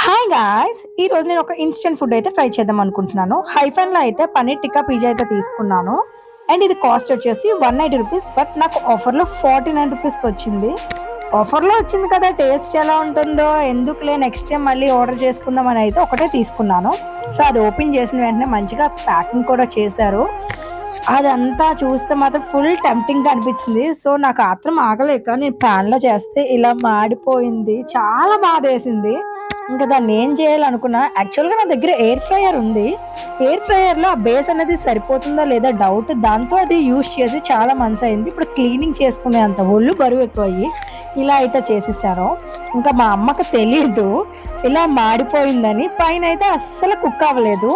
Hi guys! ఈరోజు నేను ఒక ఇన్‌స్టంట్ ఫుడ్ అయితే ట్రై చేద్దాం అనుకుంటున్నాను. హైఫెన్‌లో అయితే పన్నీర్ టిక్కా పిజ్జా అయితే తీసుకున్నాను. అండ్ ఇది కాస్ట్ వచ్చేసి ₹190 బట్ నాకు ఆఫర్‌లో ₹49కి వచ్చింది. ఆఫర్‌లో వచ్చింది కదా! టేస్ట్ ఎలా ఉంటుందో ఎందుకులే నెక్స్ట్ టైమ్ మళ్ళీ ఆర్డర్ చేసుకుందాం అని అయితే ఒకటే తీసుకున్నాను. సో, అది ఓపెన్ చేసిన వెంటనే మంచిగా ప్యాకింగ్ కూడా చేశారు. అదంతా చూస్తే మాత్రం ఫుల్ టెంప్టింగ్‌గా అనిపించింది. సో, నాకు ఆత్రం ఆగలేక నేను పాన్‌లో చేస్తే ఇలా మాడిపోయింది. చాలా బాధేసింది. ఇంకా దాన్నేం జేయాలనుకున్నా యాక్చువల్‌గా నా దగ్గర ఎయిర్ ఫ్రైయర్ ఉంది. ఎయిర్ ఫ్రైయర్‌లో ఆ బేస్ అనేది సరిపోతుందా లేదా డౌట్. దాంతో అది యూజ్ చేసి చాలా మంత్స్ అయింది. ఇప్పుడు క్లీనింగ్ చేసుకునేంత ఒళ్ళు బరువెక్కువయ్యి ఇలా అయితే చేసేసాను. ఇంకా మా అమ్మకి తెలీదు ఇలా మాడిపోయిందని. పైనైతే అస్సలు కుక్ అవ్వలేదు.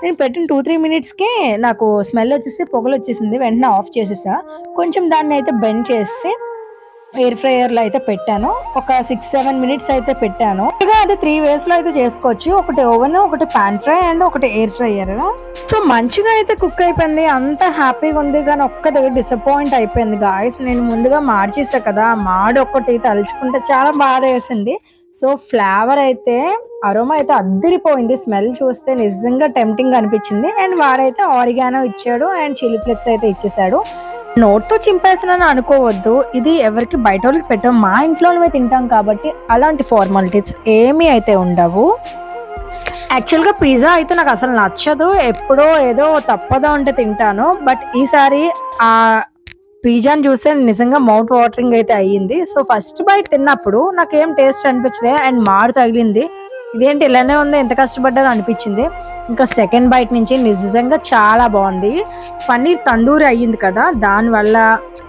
నేను పెట్టిన 2, 3 మినిట్స్‌కే నాకు స్మెల్ వచ్చేసి పొగలొచ్చేసింది. వెంటనే ఆఫ్ చేసేసా. కొంచెం దాన్నయితే బెండ్ చేసి ఎయిర్ ఫ్రైయర్‌లో అయితే పెట్టాను. ఒక 6, 7 మినిట్స్ అయితే పెట్టాను. ఇంకా అది 3 వేస్‌లో అయితే చేసుకోవచ్చు. ఒకటి ఓవెన్, ఒకటి పాన్ ఫ్రై అండ్ ఒకటి ఎయిర్ ఫ్రైయర్. సో, మంచిగా అయితే కుక్ అయిపోయింది. అంతా హ్యాపీగా ఉంది. కానీ ఒక్కటి డిసప్పాయింట్ అయిపోయింది గాయ్స్. నేను ముందుగా మార్చేసా కదా! మాడి ఒక్కటి తలుచుకుంటే చాలా బాధేసింది. సో, ఫ్లేవర్ అయితే అరోమా అయితే అద్దిరిపోయింది. స్మెల్ చూస్తే నిజంగా టెంప్టింగ్‌గా అనిపించింది. అండ్ వాడైతే ఆరిగానో ఇచ్చాడు అండ్ చిల్లీ ఫ్లేక్స్ అయితే ఇచ్చేసాడు. నోట్‌తో చింపేసానని అనుకోవద్దు. ఇది ఎవరికి బయటోళ్ళకి పెట్టం. మా ఇంట్లోనే తింటాం కాబట్టి అలాంటి ఫార్మాలిటీస్ ఏమీ అయితే ఉండవు. యాక్చువల్‌గా పిజ్జా అయితే నాకసలు నచ్చదు. ఎప్పుడో ఏదో తప్పదా ఉంటే తింటాను. బట్ ఈసారి పిజ్జాని చూస్తే నిజంగా మౌత్ వాటరింగ్ అయితే అయ్యింది. సో, ఫస్ట్ బైట్ తిన్నప్పుడు నాకేం టేస్ట్ అనిపించలే అండ్ మాడు తగిలింది. ఇదేంటి ఇలానే ఉంది ఎంత కష్టపడ్డానో అనిపించింది. ఇంకా సెకండ్ బైట్ నుంచి నిజంగా చాలా బాగుంది. పన్నీర్ తందూరి అయ్యింది కదా! దానివల్ల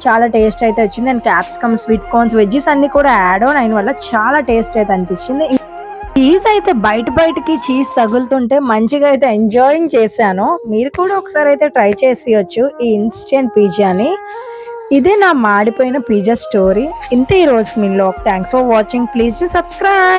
చాలా టేస్ట్ అయితే వచ్చింది. And capsicum, sweet corns, veggies అన్నీ కూడా యాడ్ ఆన్ అయిన వల్ల చాలా టేస్ట్ అయితే అనిపించింది. చీజ్ అయితే బయటికి చీజ్ తగులుతుంటే మంచిగా అయితే ఎంజాయింగ్ చేశాను. మీరు కూడా ఒకసారి అయితే ట్రై చేసేయొచ్చు ఈ ఇన్‌స్టంట్ పిజ్జాని. ఇదే నా మాడిపోయిన పిజ్జా స్టోరీ. ఇంతే ఈ రోజుకి మీలో. Thanks for watching. Please do subscribe.